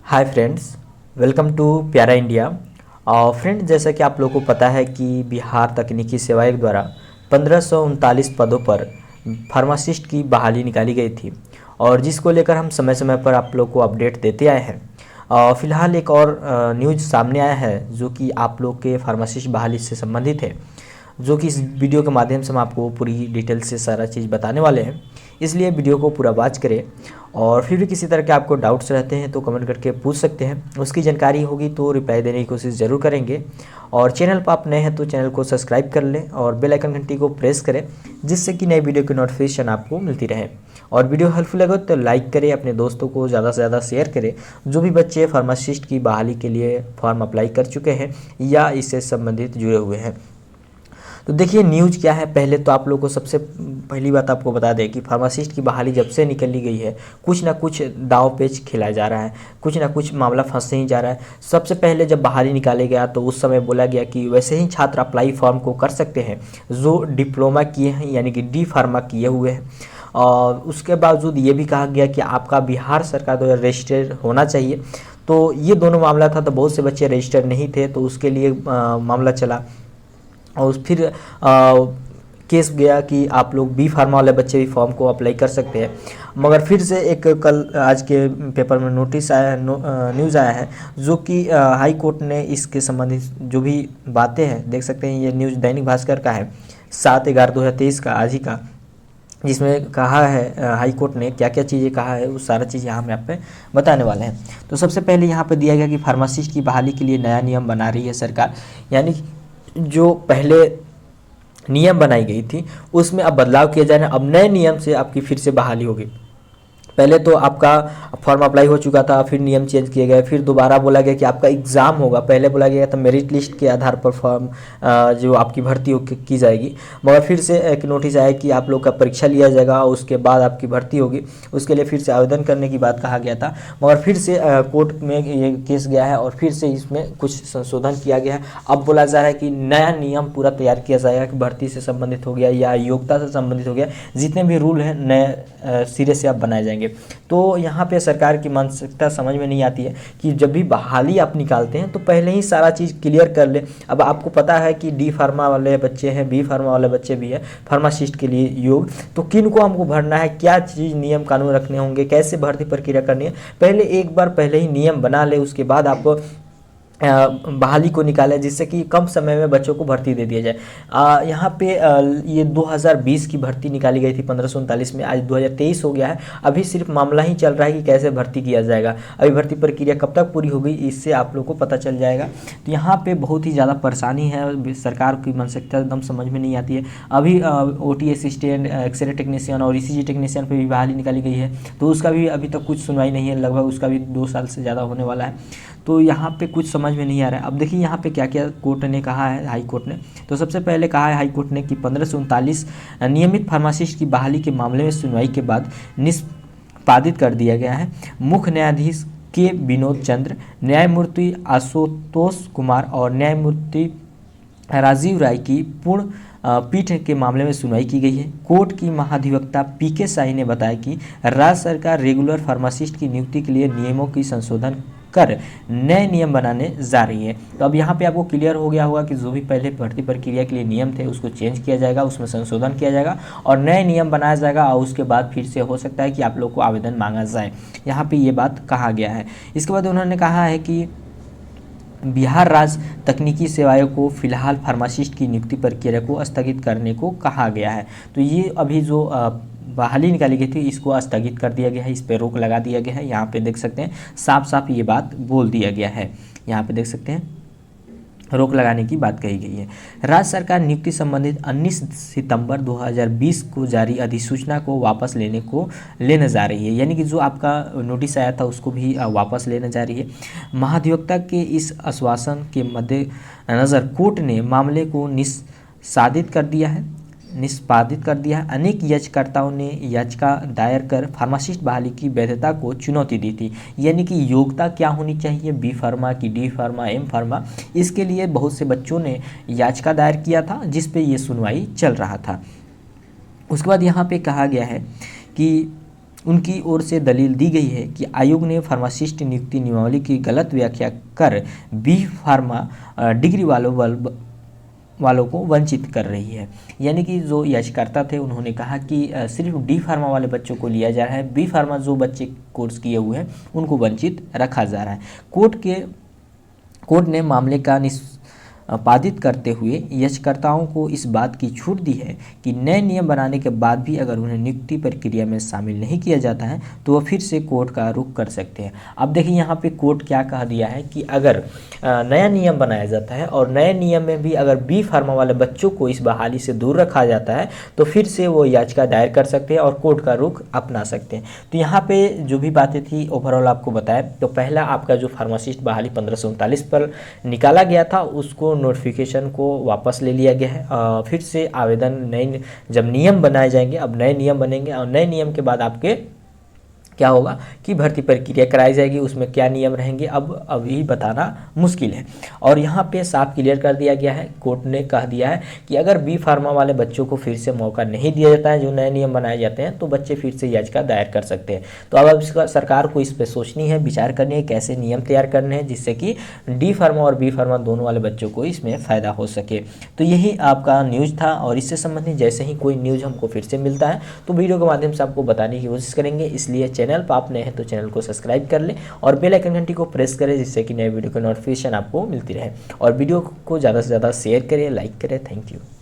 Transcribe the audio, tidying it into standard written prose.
Hi friends, welcome to प्यारा India. और friends, जैसा कि आप लोगों को पता है कि बिहार तकनीकी सेवा आयोग द्वारा 1539 पदों पर फार्मासिस्ट की बहाली निकाली गई थी और जिसको लेकर हम समय समय पर आप लोग को अपडेट देते आए हैं। फिलहाल एक और न्यूज़ सामने आया है जो कि आप लोग के फार्मासिस्ट बहाली से संबंधित है, जो कि इस वीडियो के माध्यम से हम आपको पूरी डिटेल से सारा चीज़ बताने वाले हैं। इसलिए वीडियो को पूरा वॉच करें और फिर भी किसी तरह के आपको डाउट्स रहते हैं तो कमेंट करके पूछ सकते हैं। उसकी जानकारी होगी तो रिप्लाई देने की कोशिश ज़रूर करेंगे। और चैनल पर आप नए हैं तो चैनल को सब्सक्राइब कर लें और बेल आइकन घंटी को प्रेस करें, जिससे कि नई वीडियो की नोटिफिकेशन आपको मिलती रहे। और वीडियो हेल्पफुल लगे तो लाइक करें, अपने दोस्तों को ज़्यादा से ज़्यादा शेयर करें जो भी बच्चे फार्मासिस्ट की बहाली के लिए फॉर्म अप्लाई कर चुके हैं या इससे संबंधित जुड़े हुए हैं। तो देखिए न्यूज़ क्या है। पहले तो आप लोगों को सबसे पहली बात आपको बता दें कि फार्मासिस्ट की बहाली जब से निकली गई है कुछ ना कुछ दाव पेच खिलाया जा रहा है, कुछ ना कुछ मामला फंस ही जा रहा है। सबसे पहले जब बहाली निकाले गया तो उस समय बोला गया कि वैसे ही छात्र अप्लाई फॉर्म को कर सकते हैं जो डिप्लोमा किए हैं, यानी कि डी फार्मा किए हुए हैं। और उसके बावजूद ये भी कहा गया कि आपका बिहार सरकार द्वारा रजिस्टर्ड होना चाहिए। तो ये दोनों मामला था, तो बहुत से बच्चे रजिस्टर्ड नहीं थे तो उसके लिए मामला चला। और फिर केस गया कि आप लोग बी फार्मा वाले बच्चे भी फॉर्म को अप्लाई कर सकते हैं। मगर फिर से एक कल आज के पेपर में नोटिस आया, न्यूज़ आया है जो कि हाई कोर्ट ने इसके संबंधित जो भी बातें हैं, देख सकते हैं ये न्यूज़ दैनिक भास्कर का है 7/11/2023 का, आज ही का, जिसमें कहा है हाई कोर्ट ने क्या क्या चीज़ें कहा है वो सारा चीज़ यहाँ हम यहाँ पे बताने वाले हैं। तो सबसे पहले यहाँ पे दिया गया कि फार्मासिस्ट की बहाली के लिए नया नियम बना रही है सरकार, यानी जो पहले नियम बनाई गई थी उसमें अब बदलाव किया जा रहा है। अब नए नियम से आपकी फिर से बहाली होगी। पहले तो आपका फॉर्म अप्लाई हो चुका था, फिर नियम चेंज किए गए, फिर दोबारा बोला गया कि आपका एग्ज़ाम होगा। पहले बोला गया था मेरिट लिस्ट के आधार पर फॉर्म जो आपकी भर्ती की जाएगी, मगर फिर से एक नोटिस आया कि आप लोग का परीक्षा लिया जाएगा और उसके बाद आपकी भर्ती होगी। उसके लिए फिर से आवेदन करने की बात कहा गया था, मगर फिर से कोर्ट में ये केस गया है और फिर से इसमें कुछ संशोधन किया गया है। अब बोला जा रहा है कि नया नियम पूरा तैयार किया जाएगा कि भर्ती से संबंधित हो गया या योग्यता से संबंधित हो गया, जितने भी रूल हैं नए सिरे से अब बनाए जाएंगे। तो यहाँ पे सरकार की मानसिकता समझ में नहीं आती है कि जब भी बहाली आप निकालते हैं तो पहले ही सारा चीज़ क्लियर कर ले। अब आपको पता है कि डी फार्मा वाले बच्चे हैं, बी फार्मा वाले बच्चे भी हैं फार्मासिस्ट के लिए योग, तो किन को हमको भरना है, क्या चीज़ नियम कानून रखने होंगे, कैसे भर्ती प्रक्रिया करनी है, पहले एक बार पहले ही नियम बना ले, उसके बाद आपको बहाली को निकाले जिससे कि कम समय में बच्चों को भर्ती दे दिया जाए। यहाँ पे ये 2020 की भर्ती निकाली गई थी 1539 में, आज 2023 हो गया है। अभी सिर्फ मामला ही चल रहा है कि कैसे भर्ती किया जाएगा। अभी भर्ती प्रक्रिया कब तक पूरी होगी इससे आप लोग को पता चल जाएगा। तो यहाँ पे बहुत ही ज़्यादा परेशानी है, सरकार की मानसिकता एकदम समझ में नहीं आती है। अभी OT असिस्टेंट, एक्सरे टेक्नीशियन और ECG टेक्नीशियन पर भी बहाली निकाली गई है, तो उसका भी अभी तक कुछ सुनवाई नहीं है, लगभग उसका भी 2 साल से ज़्यादा होने वाला है। तो यहाँ पे कुछ समझ में नहीं आ रहा है। अब देखिए यहाँ पे क्या क्या कोर्ट ने कहा है, हाई कोर्ट ने। तो सबसे पहले कहा है हाई कोर्ट ने कि 1539 नियमित फार्मासिस्ट की बहाली के मामले में सुनवाई के बाद निष्पादित कर दिया गया है। मुख्य न्यायाधीश के विनोद चंद्र, न्यायमूर्ति आशुतोष कुमार और न्यायमूर्ति राजीव राय की पूर्ण पीठ के मामले में सुनवाई की गई है। कोर्ट की महाधिवक्ता PK साई ने बताया कि राज्य सरकार रेगुलर फार्मासिस्ट की नियुक्ति के लिए नियमों की संशोधन कर नए नियम बनाने जा रही है। तो अब यहाँ पे आपको क्लियर हो गया होगा कि जो भी पहले भर्ती प्रक्रिया के लिए नियम थे उसको चेंज किया जाएगा, उसमें संशोधन किया जाएगा और नए नियम बनाया जाएगा और उसके बाद फिर से हो सकता है कि आप लोग को आवेदन मांगा जाए। यहाँ पे ये बात कहा गया है। इसके बाद उन्होंने कहा है कि बिहार राज्य तकनीकी सेवाओं को फिलहाल फार्मासिस्ट की नियुक्ति प्रक्रिया को स्थगित करने को कहा गया है। तो ये अभी जो बहाली निकाली गई थी इसको स्थगित कर दिया गया है, इस पर रोक लगा दिया गया है। यहाँ पे देख सकते हैं साफ साफ ये बात बोल दिया गया है। यहाँ पे देख सकते हैं रोक लगाने की बात कही गई है। राज्य सरकार नियुक्ति संबंधित 19 सितंबर 2020 को जारी अधिसूचना को वापस लेने जा रही है, यानी कि जो आपका नोटिस आया था उसको भी वापस लेने जा रही है। महाधिवक्ता के इस आश्वासन के मद्देनजर कोर्ट ने मामले को निष्पादित कर दिया है। अनेक याचिकाकर्ताओं ने याचिका दायर कर फार्मासिस्ट बहाली की वैधता को चुनौती दी थी, यानी कि योग्यता क्या होनी चाहिए, बी फार्मा की, डी फार्मा, एम फार्मा, इसके लिए बहुत से बच्चों ने याचिका दायर किया था जिस पे ये सुनवाई चल रहा था। उसके बाद यहाँ पे कहा गया है कि उनकी ओर से दलील दी गई है कि आयोग ने फार्मासिस्ट नियुक्ति नियमावली की गलत व्याख्या कर बी फार्मा डिग्री वालों को वंचित कर रही है। यानी कि जो याचिकाकर्ता थे उन्होंने कहा कि सिर्फ डी फार्मा वाले बच्चों को लिया जा रहा है, बी फार्मा जो बच्चे कोर्स किए हुए हैं उनको वंचित रखा जा रहा है। कोर्ट ने मामले का निष्पादित करते हुए याचिकाकर्ताओं को इस बात की छूट दी है कि नए नियम बनाने के बाद भी अगर उन्हें नियुक्ति प्रक्रिया में शामिल नहीं किया जाता है तो वह फिर से कोर्ट का रुख कर सकते हैं। अब देखिए यहाँ पे कोर्ट क्या कह दिया है कि अगर नया नियम बनाया जाता है और नए नियम में भी अगर बी फार्मा वाले बच्चों को इस बहाली से दूर रखा जाता है तो फिर से वो याचिका दायर कर सकते हैं और कोर्ट का रुख अपना सकते हैं। तो यहाँ पे जो भी बातें थी ओवरऑल आपको बताया। तो पहला आपका जो फार्मासिस्ट बहाली 1539 पर निकाला गया था उसको नोटिफिकेशन को वापस ले लिया गया है। फिर से आवेदन नए जब नियम बनाए जाएंगे, अब नए नियम बनेंगे और नए नियम के बाद आपके क्या होगा कि भर्ती प्रक्रिया कराई जाएगी, उसमें क्या नियम रहेंगे अब अभी बताना मुश्किल है। और यहाँ पे साफ क्लियर कर दिया गया है, कोर्ट ने कह दिया है कि अगर बी फार्मा वाले बच्चों को फिर से मौका नहीं दिया जाता है, जो नए नियम बनाए जाते हैं, तो बच्चे फिर से याचिका दायर कर सकते हैं। तो अब इसका सरकार को इस पर सोचनी है, विचार करनी है कैसे नियम तैयार करने हैं जिससे कि डी फार्मा और बी फार्मा दोनों वाले बच्चों को इसमें फ़ायदा हो सके। तो यही आपका न्यूज़ था और इससे संबंधित जैसे ही कोई न्यूज़ हमको फिर से मिलता है तो वीडियो के माध्यम से आपको बताने की कोशिश करेंगे। इसलिए चैनल पर आप नए हैं तो चैनल को सब्सक्राइब कर लें और बेल आइकन घंटी को प्रेस करें जिससे कि नए वीडियो की नोटिफिकेशन आपको मिलती रहे। और वीडियो को ज़्यादा से ज़्यादा शेयर करें, लाइक करें। Thank you.